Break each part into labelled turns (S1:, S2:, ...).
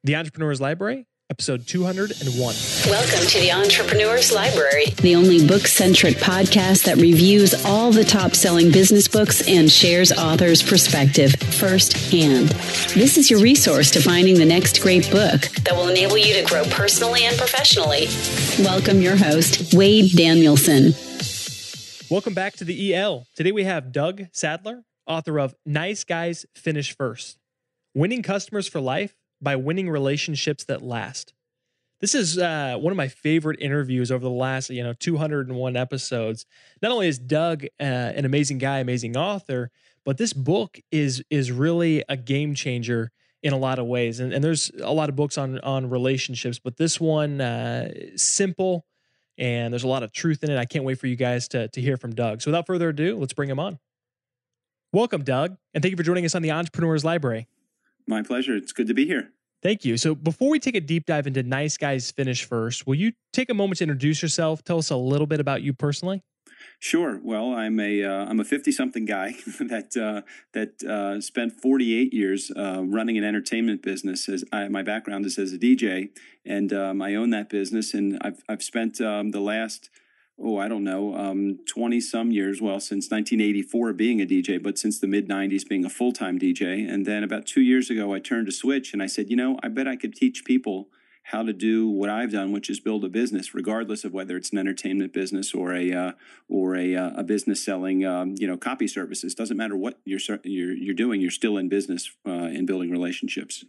S1: The Entrepreneur's Library, episode 201.
S2: Welcome to the Entrepreneur's Library, the only book-centric podcast that reviews all the top-selling business books and shares authors' perspective firsthand. This is your resource to finding the next great book that will enable you to grow personally and professionally. Welcome your host, Wade Danielson.
S1: Welcome back to the EL. Today we have Doug Sandler, author of Nice Guys Finish First, Winning Customers for Life by Winning Relationships That Last. This is one of my favorite interviews over the last 201 episodes. Not only is Doug an amazing guy, amazing author, but this book is really a game changer in a lot of ways. And there's a lot of books on relationships, but this one simple, and there's a lot of truth in it. I can't wait for you guys to hear from Doug. So without further ado, let's bring him on. Welcome, Doug, and thank you for joining us on the Entrepreneur's Library.
S3: My pleasure. It's good to be here.
S1: Thank you. So before we take a deep dive into Nice Guys Finish First, will you take a moment to introduce yourself? Tell us a little bit about you personally.
S3: Sure. Well, I'm a 50-something guy that spent 48 years running an entertainment business. My background is as a DJ, and I own that business. And I've spent the last 20-some years, well, since 1984 being a DJ, but since the mid-90s being a full-time DJ. And then about 2 years ago, I turned a switch and I said, I bet I could teach people how to do what I've done, which is build a business, regardless of whether it's an entertainment business or a business selling, copy services. Doesn't matter what you're doing, you're still in business in building relationships.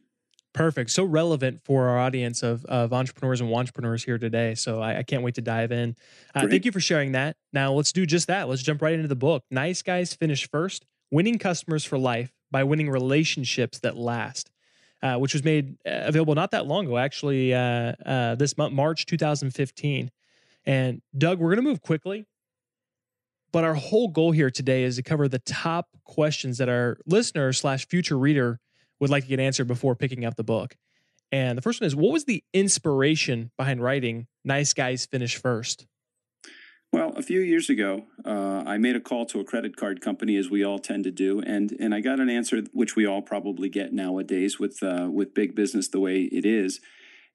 S1: Perfect. So relevant for our audience of entrepreneurs and wantrepreneurs here today. So I can't wait to dive in. Thank you for sharing that. Now let's do just that. Let's jump right into the book. Nice Guys Finish First, Winning Customers for Life by Winning Relationships That Last, which was made available not that long ago, actually this month, March 2015. And Doug, we're going to move quickly, but our whole goal here today is to cover the top questions that our listener / future reader would like to get answered before picking up the book. And the first one is, what was the inspiration behind writing Nice Guys Finish First?
S3: Well, a few years ago, I made a call to a credit card company, as we all tend to do, and I got an answer which we all probably get nowadays with big business the way it is,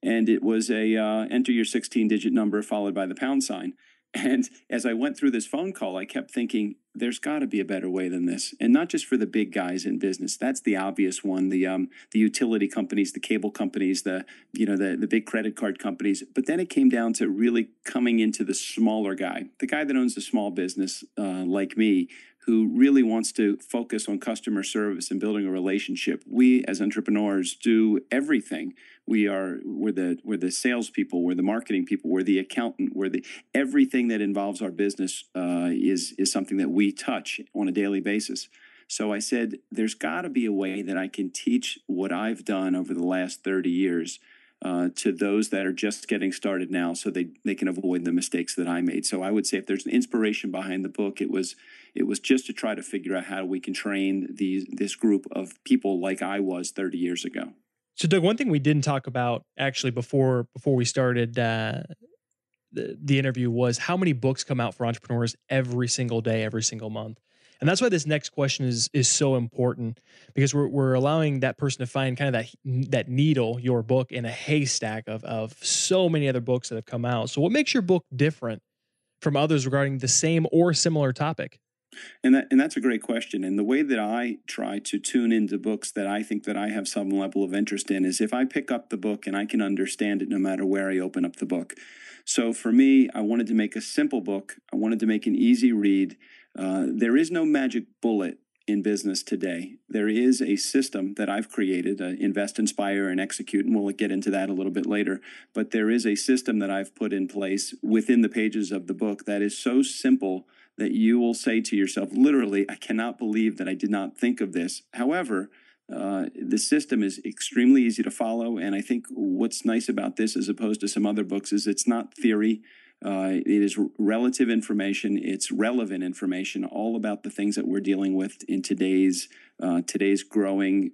S3: and it was a enter your 16-digit number followed by the pound sign. And as I went through this phone call, I kept thinking, there's got to be a better way than this. And not just for the big guys in business. That's the obvious one, the utility companies, the cable companies, the big credit card companies. But then it came down to really coming into the smaller guy, the guy that owns a small business like me, who really wants to focus on customer service and building a relationship. We as entrepreneurs do everything. We're the salespeople, we're the marketing people, we're the accountant, everything that involves our business is something that we touch on a daily basis. So I said, there's got to be a way that I can teach what I've done over the last 30 years to those that are just getting started now, so they can avoid the mistakes that I made. So I would say if there's an inspiration behind the book, it was just to try to figure out how we can train this group of people like I was 30 years ago.
S1: So Doug, one thing we didn't talk about actually before we started the interview was how many books come out for entrepreneurs every single day, every single month. And that's why this next question is so important, because we're allowing that person to find kind of that needle, your book, in a haystack of so many other books that have come out. So what makes your book different from others regarding the same or similar topic?
S3: And that's a great question. And the way that I try to tune into books that I think that I have some level of interest in is if I pick up the book and I can understand it no matter where I open up the book. So for me, I wanted to make a simple book. I wanted to make an easy read. There is no magic bullet in business today. There is a system that I've created, invest, inspire, and execute, and we'll get into that a little bit later. But there is a system that I've put in place within the pages of the book that is so simple that you will say to yourself, literally, I cannot believe that I did not think of this. However, the system is extremely easy to follow, and I think what's nice about this as opposed to some other books is it's not theory. It is relative information. It's relevant information, all about the things that we're dealing with in today's today's growing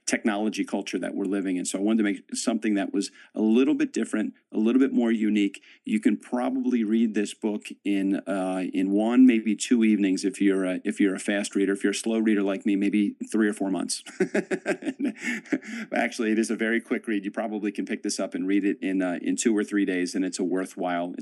S3: technology culture that we're living in. So I wanted to make something that was a little bit different, a little bit more unique. You can probably read this book in one, maybe 2 evenings if you're a fast reader. If you're a slow reader like me, maybe 3 or 4 months. Actually, it is a very quick read. You probably can pick this up and read it in 2 or 3 days, and it's a worthwhile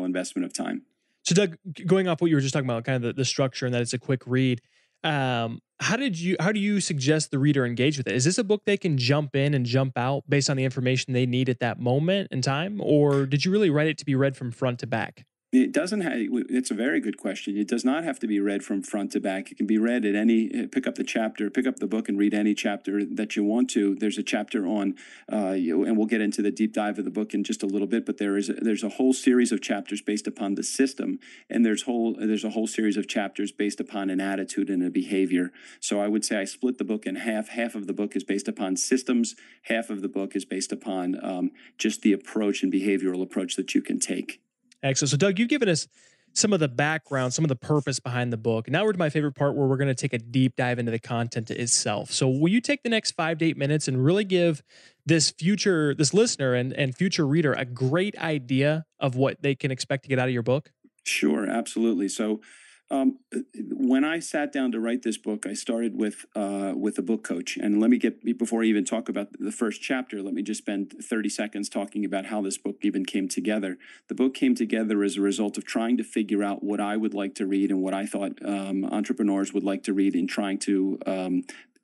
S3: investment of time.
S1: So, Doug, going off what you were just talking about, kind of the structure and that it's a quick read, how do you suggest the reader engage with it? Is this a book they can jump in and jump out based on the information they need at that moment in time, or did you really write it to be read from front to back?
S3: It doesn't have, it's a very good question. It does not have to be read from front to back. It can be read at pick up the book and read any chapter that you want to. There's a chapter on, and we'll get into the deep dive of the book in just a little bit, but there's a whole series of chapters based upon the system, and there's a whole series of chapters based upon an attitude and a behavior. So I would say I split the book in half. Half of the book is based upon systems. Half of the book is based upon just the approach and behavioral approach that you can take.
S1: Excellent. So, Doug, you've given us some of the background, some of the purpose behind the book. Now we're to my favorite part where we're going to take a deep dive into the content itself. So will you take the next 5 to 8 minutes and really give this listener and future reader a great idea of what they can expect to get out of your book?
S3: Sure, absolutely. So when I sat down to write this book, I started with a book coach. And before I even talk about the first chapter, let me just spend 30 seconds talking about how this book even came together. The book came together as a result of trying to figure out what I would like to read and what I thought entrepreneurs would like to read in trying to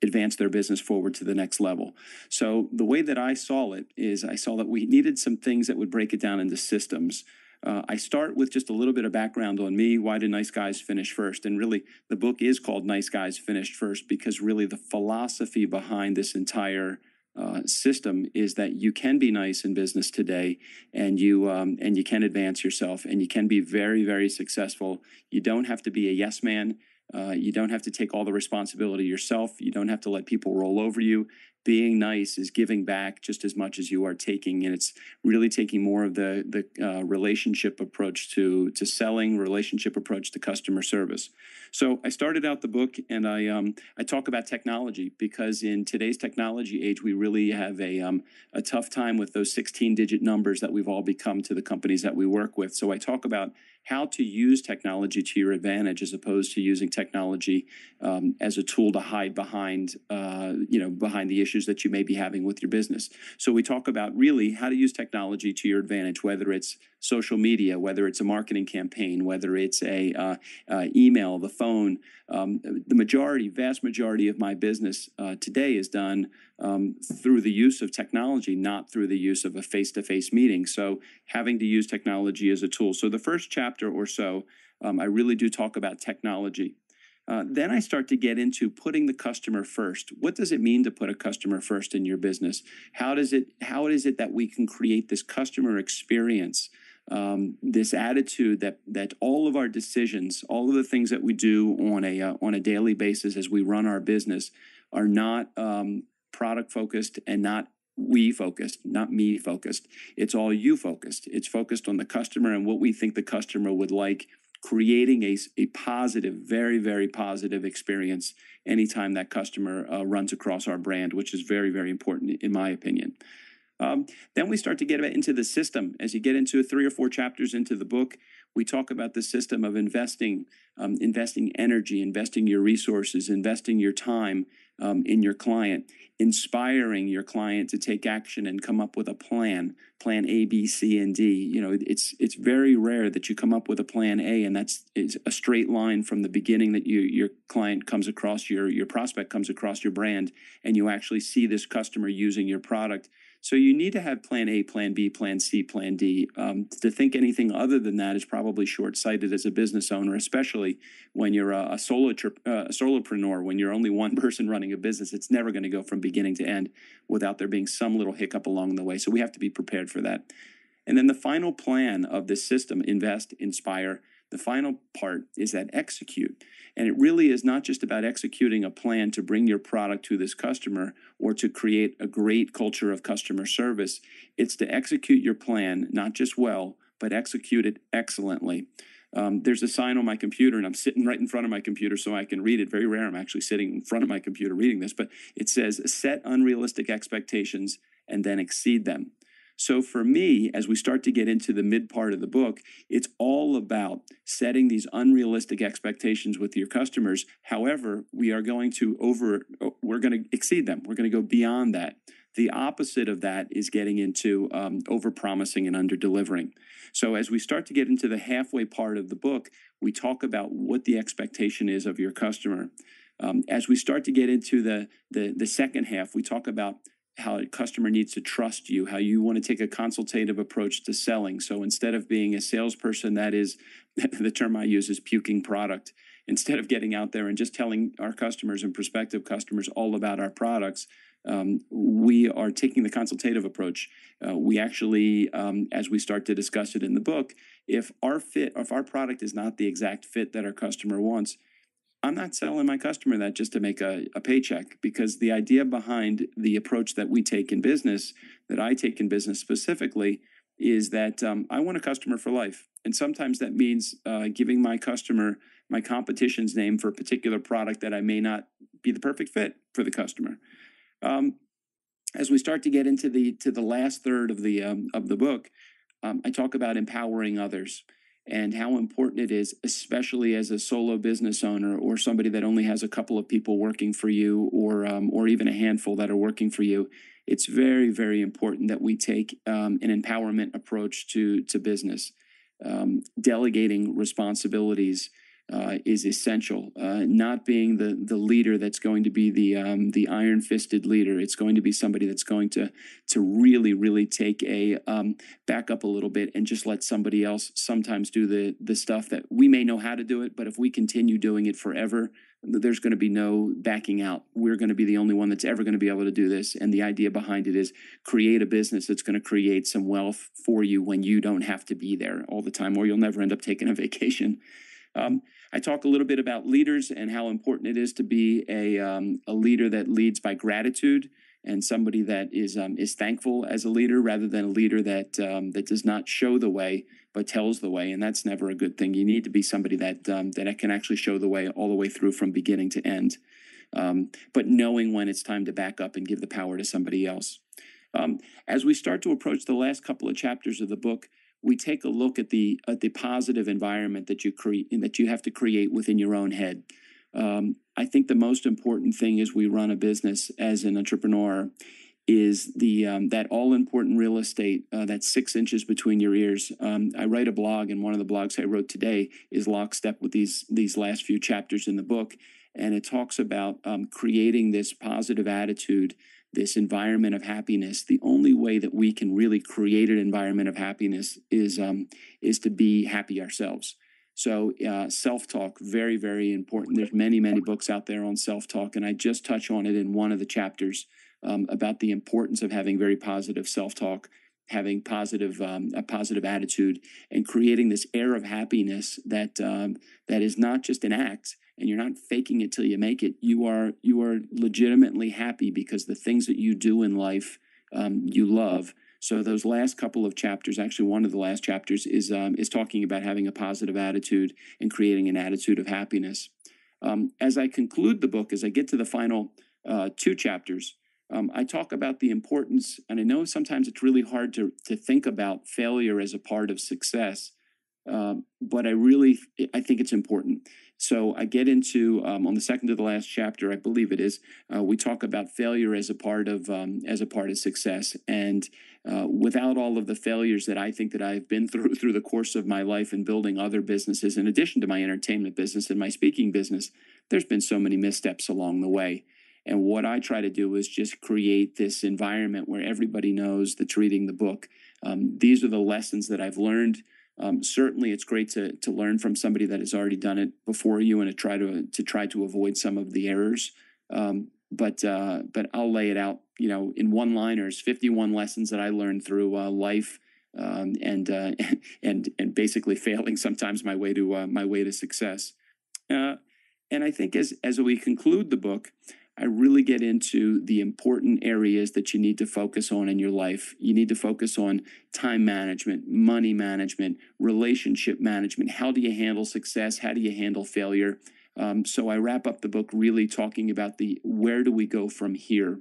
S3: advance their business forward to the next level. So the way that I saw it is I saw that we needed some things that would break it down into systems. I start with just a little bit of background on me. Why do nice guys finish first? And really, the book is called Nice Guys Finished First because really the philosophy behind this entire system is that you can be nice in business today, and you can advance yourself, and you can be very, very successful. You don't have to be a yes man. You don't have to take all the responsibility yourself. You don't have to let people roll over you. Being nice is giving back just as much as you are taking, and it's really taking more of the relationship approach to selling, relationship approach to customer service. So I started out the book, and I talk about technology because in today's technology age, we really have a tough time with those 16-digit numbers that we've all become to the companies that we work with. So I talk about how to use technology to your advantage as opposed to using technology as a tool to hide behind the issues that you may be having with your business. So we talk about really how to use technology to your advantage, whether it's social media, whether it's a marketing campaign, whether it's a email, the phone. The vast majority of my business today is done through the use of technology, not through the use of a face-to-face meeting. So having to use technology as a tool. So the first chapter or so, I really do talk about technology. Then I start to get into putting the customer first. What does it mean to put a customer first in your business? How is it that we can create this customer experience, this attitude that all of our decisions, all of the things that we do on a daily basis as we run our business are not product focused and not we focused, not me focused. It's all you focused. It's focused on the customer and what we think the customer would like, creating a positive, very, very positive experience anytime that customer runs across our brand, which is very, very important in my opinion. Then we start to get into the system. As you get into 3 or 4 chapters into the book, we talk about the system of investing energy, investing your resources, investing your time in your client, inspiring your client to take action and come up with a plan A, B, C, and D. You know, it's very rare that you come up with a plan A and it's a straight line from the beginning that your client comes across, your prospect comes across your brand, and you actually see this customer using your product. So you need to have plan A, plan B, plan C, plan D. To think anything other than that is probably short-sighted as a business owner, especially when you're a solopreneur, when you're only one person running a business. It's never going to go from beginning to end without there being some little hiccup along the way. So we have to be prepared for that. And then the final plan of this system, invest, inspire, the final part is that execute. And it really is not just about executing a plan to bring your product to this customer or to create a great culture of customer service. It's to execute your plan, not just well, but execute it excellently. There's a sign on my computer, and I'm sitting right in front of my computer so I can read it. Very rare I'm actually sitting in front of my computer reading this, but it says, set unrealistic expectations and then exceed them. So for me, as we start to get into the mid part of the book, it's all about setting these unrealistic expectations with your customers. However, we're going to exceed them. We're going to go beyond that. The opposite of that is getting into over-promising and under-delivering. So as we start to get into the halfway part of the book, we talk about what the expectation is of your customer. As we start to get into the second half, we talk about how a customer needs to trust you, how you want to take a consultative approach to selling. So instead of being a salesperson that is, the term I use is puking product, instead of getting out there and just telling our customers and prospective customers all about our products, we are taking the consultative approach. We actually, as we start to discuss it in the book, if our product is not the exact fit that our customer wants, I'm not selling my customer that just to make a paycheck, because the idea behind the approach that we take in business, that I take in business specifically, is that I want a customer for life. And sometimes that means giving my customer my competition's name for a particular product that I may not be the perfect fit for the customer. As we start to get into the last third of the book, I talk about empowering others and how important it is, especially as a solo business owner or somebody that only has a couple of people working for you, or even a handful that are working for you. It's very, very important that we take an empowerment approach to business. Delegating responsibilities is essential. Not being the leader that's going to be the iron-fisted leader. It's going to be somebody that's going to really, really take a back up a little bit and just let somebody else sometimes do the stuff that we may know how to do it, but if we continue doing it forever, there's going to be no backing out. We're going to be the only one that's ever going to be able to do this. And the idea behind it is create a business that's going to create some wealth for you when you don't have to be there all the time, or you'll never end up taking a vacation. I talk a little bit about leaders and how important it is to be a leader that leads by gratitude, and somebody that is thankful as a leader, rather than a leader that does not show the way but tells the way, and that's never a good thing. You need to be somebody that can actually show the way all the way through from beginning to end, but knowing when it's time to back up and give the power to somebody else. As we start to approach the last couple of chapters of the book, we take a look at the positive environment that you have to create within your own head. I think the most important thing as we run a business as an entrepreneur is that all important real estate that's 6 inches between your ears. I write a blog, and one of the blogs I wrote today is lockstep with these last few chapters in the book, and it talks about creating this positive attitude, this environment of happiness. The only way that we can really create an environment of happiness is to be happy ourselves. So self-talk, very, very important. There's many, many books out there on self-talk, and I just touch on it in one of the chapters about the importance of having very positive self-talk, having a positive attitude, and creating this air of happiness that is not just an act, and you're not faking it till you make it. You are legitimately happy because the things that you do in life you love. So those last couple of chapters, actually one of the last chapters is talking about having a positive attitude and creating an attitude of happiness. As I conclude the book, as I get to the final 2 chapters, I talk about the importance, and I know sometimes it's really hard to think about failure as a part of success, but I think it's important. So I get into, on the second to the last chapter, I believe it is, we talk about failure as a part of success. And without all of the failures that I think that I've been through the course of my life in building other businesses, in addition to my entertainment business and my speaking business, there's been so many missteps along the way. And what I try to do is just create this environment where everybody knows that's reading the book. These are the lessons that I've learned. Certainly, it's great to learn from somebody that has already done it before you, and to try to avoid some of the errors. But I'll lay it out, in one-liners, 51 lessons that I learned through life, and basically failing sometimes my way to success. And I think as we conclude the book, I really get into the important areas that you need to focus on in your life. You need to focus on time management, money management, relationship management. How do you handle success? How do you handle failure? So I wrap up the book really talking about where do we go from here?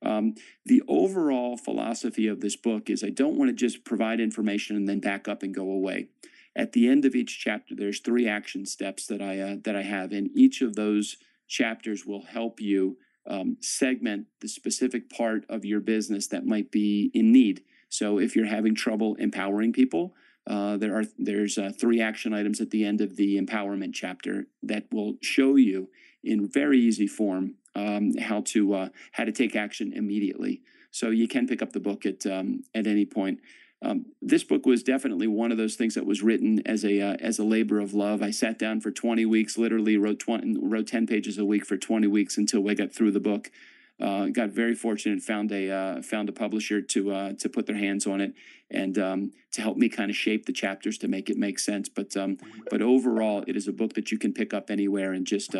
S3: The overall philosophy of this book is I don't want to just provide information and then back up and go away. At the end of each chapter, there's 3 action steps that I have, and each of those chapters will help you segment the specific part of your business that might be in need. So if you're having trouble empowering people, there's 3 action items at the end of the empowerment chapter that will show you in very easy form how to take action immediately. So you can pick up the book at any point. This book was definitely one of those things that was written as a labor of love. I sat down for 20 weeks, literally wrote 10 pages a week for 20 weeks until we got through the book. Got very fortunate, found a publisher to put their hands on it and to help me kind of shape the chapters to make it make sense. But overall, it is a book that you can pick up anywhere and just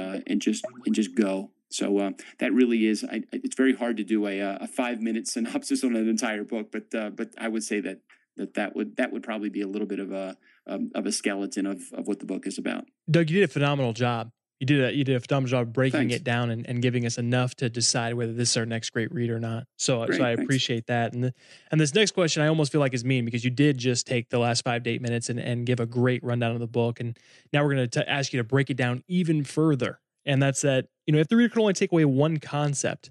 S3: go. So that really is. It's very hard to do a 5-minute synopsis on an entire book, but I would say that would probably be a little bit of a skeleton of what the book is about.
S1: Doug, you did a phenomenal job. You did a phenomenal job of breaking
S3: Thanks.
S1: it down and giving us enough to decide whether this is our next great read or not. So
S3: Great,
S1: I
S3: thanks.
S1: appreciate that. And this next question I almost feel like is mean because you did just take the last 5 to 8 minutes and give a great rundown of the book. And now we're going to ask you to break it down even further. And that's that, if the reader could only take away one concept,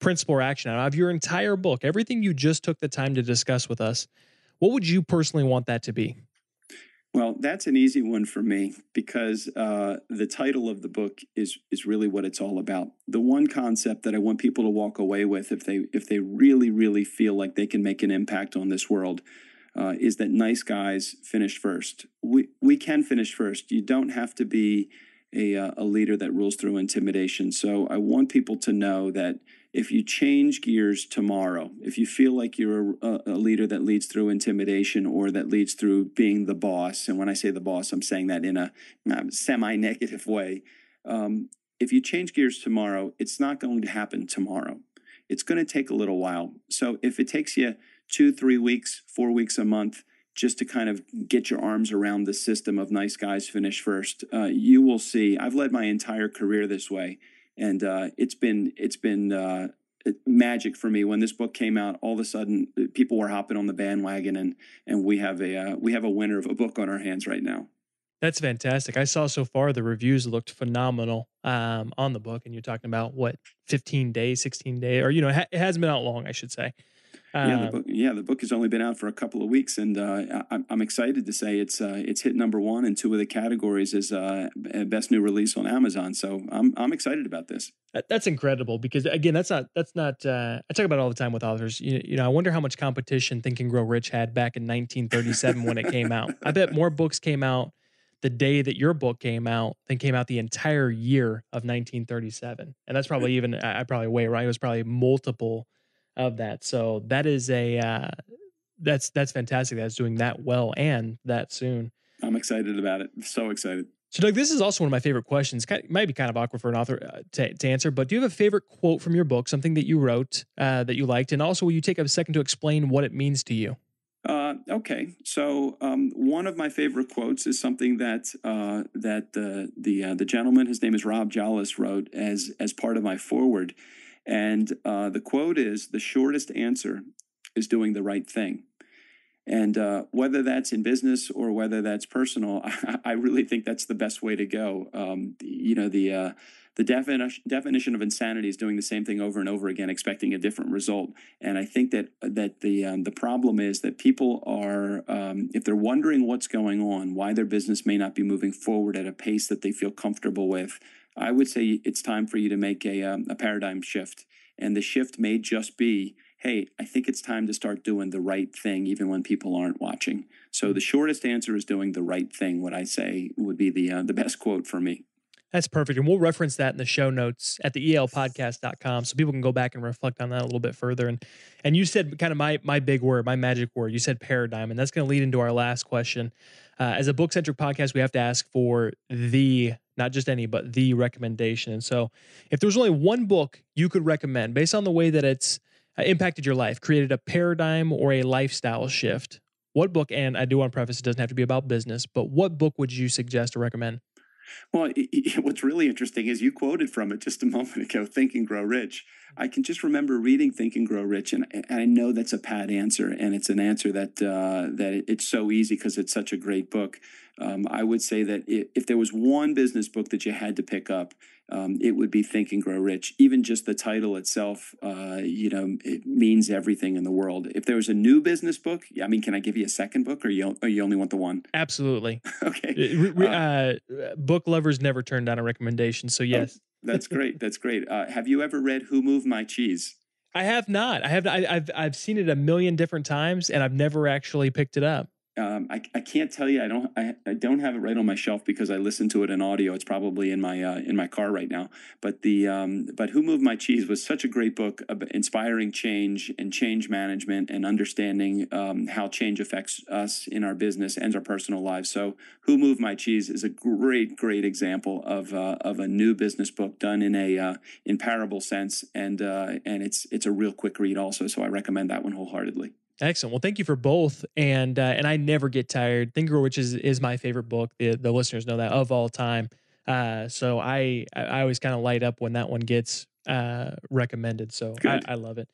S1: principle, or action out of your entire book, everything you just took the time to discuss with us, what would you personally want that to be?
S3: Well, that's an easy one for me because the title of the book is really what it's all about. The one concept that I want people to walk away with if they really, really feel like they can make an impact on this world is that nice guys finish first. We can finish first. You don't have to be a leader that rules through intimidation. So I want people to know that if you change gears tomorrow, if you feel like you're a leader that leads through intimidation or that leads through being the boss, and when I say the boss, I'm saying that in a semi-negative way. If you change gears tomorrow, it's not going to happen tomorrow. It's going to take a little while. So if it takes you 2, 3 weeks, 4 weeks, a month, just to kind of get your arms around the system of nice guys finish first, you will see. I've led my entire career this way, and it's been magic for me. When this book came out, all of a sudden people were hopping on the bandwagon, and we have a winner of a book on our hands right now.
S1: That's fantastic. I saw so far the reviews looked phenomenal on the book, and you're talking about 15 days, 16 days, or it hasn't been out long, I should say.
S3: The book has only been out for a couple of weeks, and I'm excited to say it's hit number 1 in 2 of the categories as best new release on Amazon. So I'm excited about this.
S1: That's incredible because again, that's not. I talk about it all the time with authors. I wonder how much competition Think and Grow Rich had back in 1937 when it came out. I bet more books came out the day that your book came out than came out the entire year of 1937, and that's probably even I probably way right. It was probably multiple of that. So that is that's fantastic that it's doing that well and that soon.
S3: I'm excited about it. So excited.
S1: So Doug, this is also one of my favorite questions. It might be kind of awkward for an author to answer, but do you have a favorite quote from your book, something that you wrote that you liked? And also will you take a second to explain what it means to you?
S3: Okay. So one of my favorite quotes is something that the gentleman, his name is Rob Jollis, wrote as part of my foreword. And the quote is, "The shortest answer is doing the right thing." And whether that's in business or whether that's personal, I really think that's the best way to go. The definition of insanity is doing the same thing over and over again, expecting a different result. And I think that the problem is that people are, if they're wondering what's going on, why their business may not be moving forward at a pace that they feel comfortable with, I would say it's time for you to make a paradigm shift. And the shift may just be, hey, I think it's time to start doing the right thing, even when people aren't watching. So the shortest answer is doing the right thing, what I say would be the best quote for me.
S1: That's perfect. And we'll reference that in the show notes at the elpodcast.com so people can go back and reflect on that a little bit further. And you said kind of my big word, my magic word, you said paradigm, and that's going to lead into our last question. As a book-centric podcast, we have to ask for the not just any, but the recommendation. And so if there's only one book you could recommend based on the way that it's impacted your life, created a paradigm or a lifestyle shift, what book, and I do want to preface, it doesn't have to be about business, but what book would you suggest or recommend?
S3: Well, what's really interesting is you quoted from it just a moment ago, Think and Grow Rich. I can just remember reading Think and Grow Rich, and I know that's a pat answer, and it's an answer that it's so easy because it's such a great book. I would say that if there was one business book that you had to pick up, it would be Think and Grow Rich. Even just the title itself, it means everything in the world. If there was a new business book, I mean, can I give you a second book, or you only want the one?
S1: Absolutely.
S3: Okay.
S1: Book lovers never turn down a recommendation, so yes.
S3: Oh, that's great. That's great. Have you ever read Who Moved My Cheese?
S1: I have not. I've seen it a million different times, and I've never actually picked it up.
S3: I can't tell you. I don't have it right on my shelf because I listen to it in audio. It's probably in my car right now. But Who Moved My Cheese was such a great book about inspiring change and change management and understanding how change affects us in our business and our personal lives. So Who Moved My Cheese is a great example of a new business book done in parable sense, and it's a real quick read also. So I recommend that one wholeheartedly.
S1: Excellent. Well, thank you for both. And I never get tired. Think and Grow Rich is my favorite book. The listeners know that, of all time. So I always kind of light up when that one gets recommended. So I love it.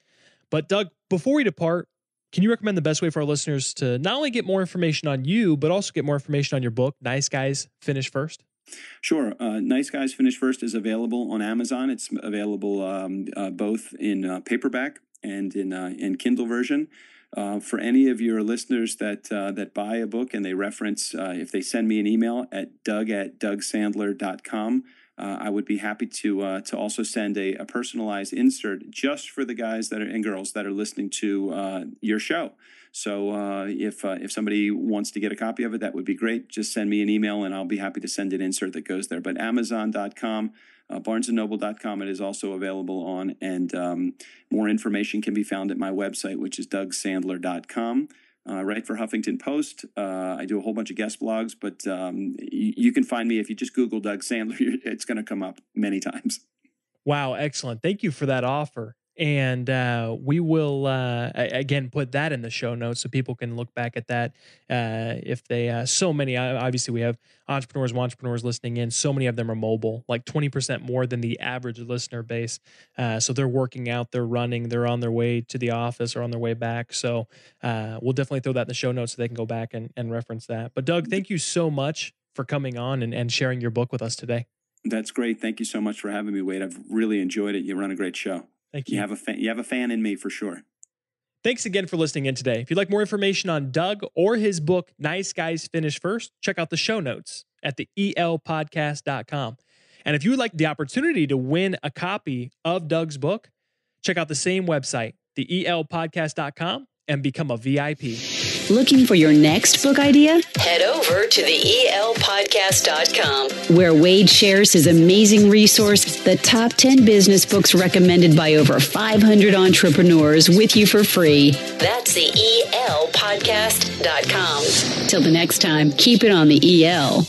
S1: But Doug, before we depart, can you recommend the best way for our listeners to not only get more information on you, but also get more information on your book, Nice Guys Finish First?
S3: Sure. Nice Guys Finish First is available on Amazon. It's available both in paperback and in Kindle version. For any of your listeners that buy a book and they reference, if they send me an email at doug@dougsandler.com, I would be happy to also send a personalized insert just for the guys and girls that are listening to your show. So if somebody wants to get a copy of it, that would be great. Just send me an email and I'll be happy to send an insert that goes there. But Amazon.com, BarnesandNoble.com, it is also available on, and more information can be found at my website, which is DougSandler.com. I write for Huffington Post. I do a whole bunch of guest blogs, but you can find me if you just Google Doug Sandler. It's going to come up many times. Wow,
S1: excellent. Thank you for that offer. And we will, again, put that in the show notes so people can look back at that. If they, so many, obviously we have entrepreneurs listening in. So many of them are mobile, like 20% more than the average listener base. So they're working out, they're running, they're on their way to the office or on their way back. So we'll definitely throw that in the show notes so they can go back and reference that. But Doug, thank you so much for coming on and sharing your book with us today.
S3: That's great. Thank you so much for having me, Wade. I've really enjoyed it. You run a great show.
S1: Thank you.
S3: You have a fan in me for sure.
S1: Thanks again for listening in today. If you'd like more information on Doug or his book, Nice Guys Finish First, check out the show notes at the elpodcast.com. And if you would like the opportunity to win a copy of Doug's book, check out the same website, the elpodcast.com, and become a VIP.
S2: Looking for your next book idea? Head over to the elpodcast.com, where Wade shares his amazing resource, the top 10 business books recommended by over 500 entrepreneurs, with you for free. That's the elpodcast.com. Till the next time, keep it on the EL.